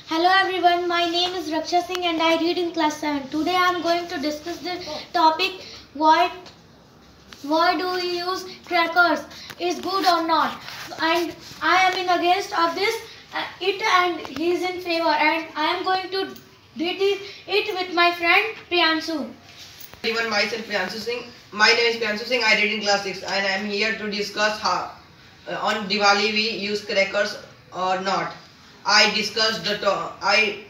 Hello everyone, my name is Raksha Singh and I read in class 7. Today I am going to discuss the topic why do we use crackers, is good or not. And I am in against of this it and he is in favor, and I am going to read it with my friend Priyanshu. Everyone, myself Priyanshu Singh. My name is Priyanshu Singh. I read in class 6 and I am here to discuss how on Diwali we use crackers or not. I discussed the I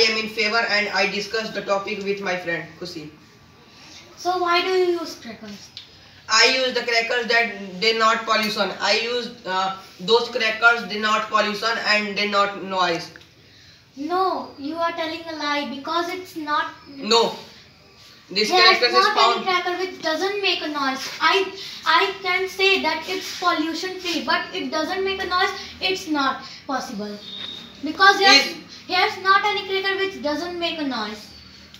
am in favor and I discussed the topic with my friend Kusi. So why do you use crackers? I use the crackers that they not pollution. I use those crackers they not pollution and they not noise. No, you are telling a lie because it's not. No. This There's crackers is not found. any cracker which doesn't make a noise. I can say that it's pollution free, but it doesn't make a noise. It's not possible because there's not any cracker which doesn't make a noise.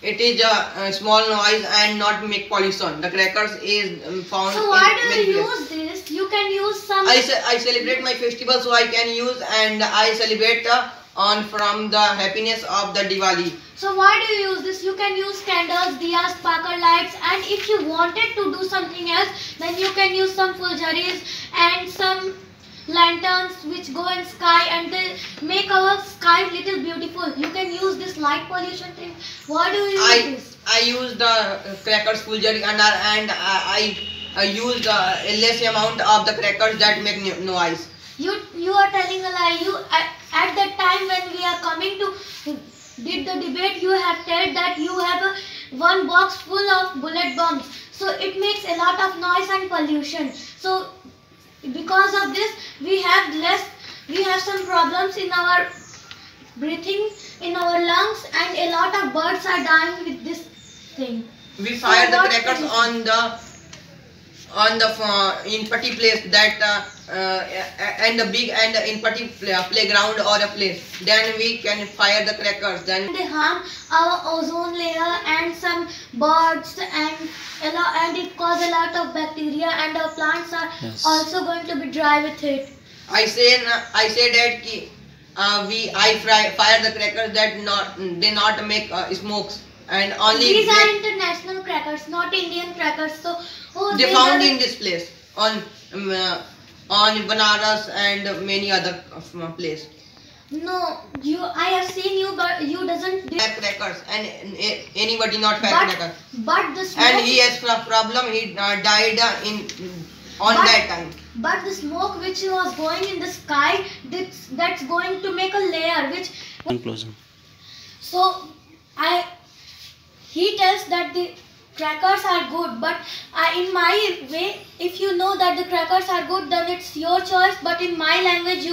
It is a small noise and not make pollution. The crackers is found. So why in do you use this? You can use some. I celebrate my festival, so I can use and I celebrate on from the happiness of the Diwali. So why do you use this? You can use candles, diyas, sparkle lights, and if you wanted to do something else, then you can use some fuljaris and some lanterns which go in sky and they make our sky little beautiful. You can use this light pollution thing. Why do you use this? I use the crackers fulgari and I use the less amount of the crackers that make noise. You are telling a lie. You at that time when we are coming to did the debate, you have said that you have one box full of bullet bombs. So it makes a lot of noise and pollution. So because of this, we have some problems in our breathing, in our lungs, and a lot of birds are dying with this thing. We fire the crackers on the in party place that and the big and in party playground or a place, then we can fire the crackers. Then they harm our ozone layer and some birds and it cause a lot of bacteria, and our plants are also going to be dry with it. I say that I fire the crackers that they not make smokes, and only these are international crackers, not Indian crackers. So they found in this place on Banaras and many other place. No, I have seen you, but you doesn't fire crackers, and anybody not fire crackers. But the smoke, and he has a problem. He died that time. But the smoke which was going in the sky, that's going to make a layer which. So he tells that the crackers are good, but in my way, if you know that the crackers are good, then it's your choice. But in my language,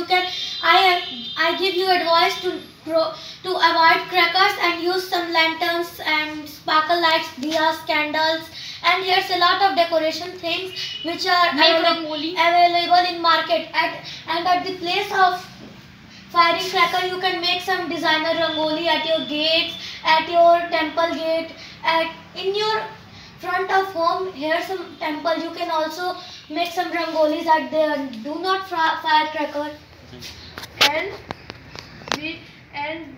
I give you advice to avoid crackers and use some lanterns and sparkle lights, diyas, candles, and here's a lot of decoration things which are available in market. And at the place of firing cracker, you can make some designer rangoli at your gates, at your temple gate, in your front of home. Here's some temple. You can also make some rangolis at there. Do not fire cracker. And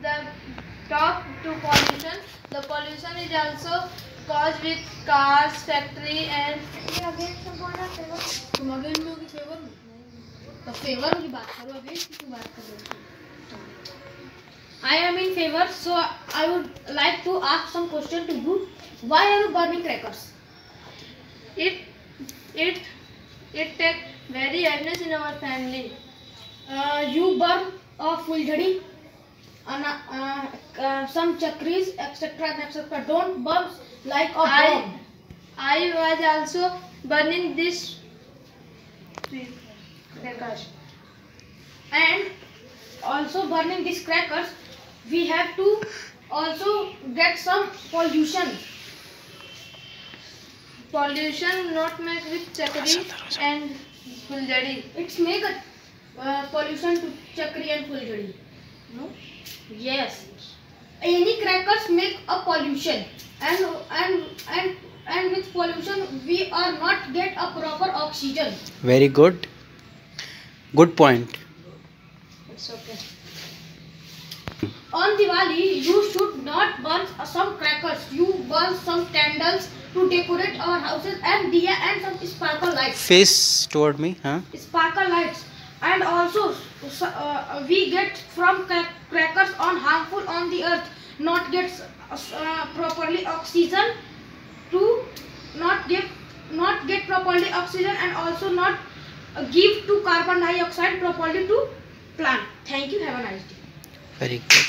the talk to pollution. The pollution is also caused with cars, factory and. तुम again में होगी favour में? तो favour की बात करो, against की बात कर रहे हो? I am in favor, so I would like to ask some question to you. Why are you burning crackers? It take very happiness in our family. You burn a fulgari, some chakris, etc. Don't burn like a bomb. I was also burning this crackers, and also burning these crackers, we have to also get some pollution. Pollution not made with chakri and fulgari. It's make a pollution to chakri and fulgari. No? Yes. Any crackers make a pollution, and with pollution we are not get a proper oxygen. Very good. Good point. It's okay. On Diwali, you should not burn some crackers. You burn some candles to decorate our houses and diya and some sparkle lights. Face toward me, huh? Sparkle lights, and also we get from crackers on harmful on the earth, not get properly oxygen to not get properly oxygen, and also not give to carbon dioxide properly to plant. Thank you. Have a nice day. Very good.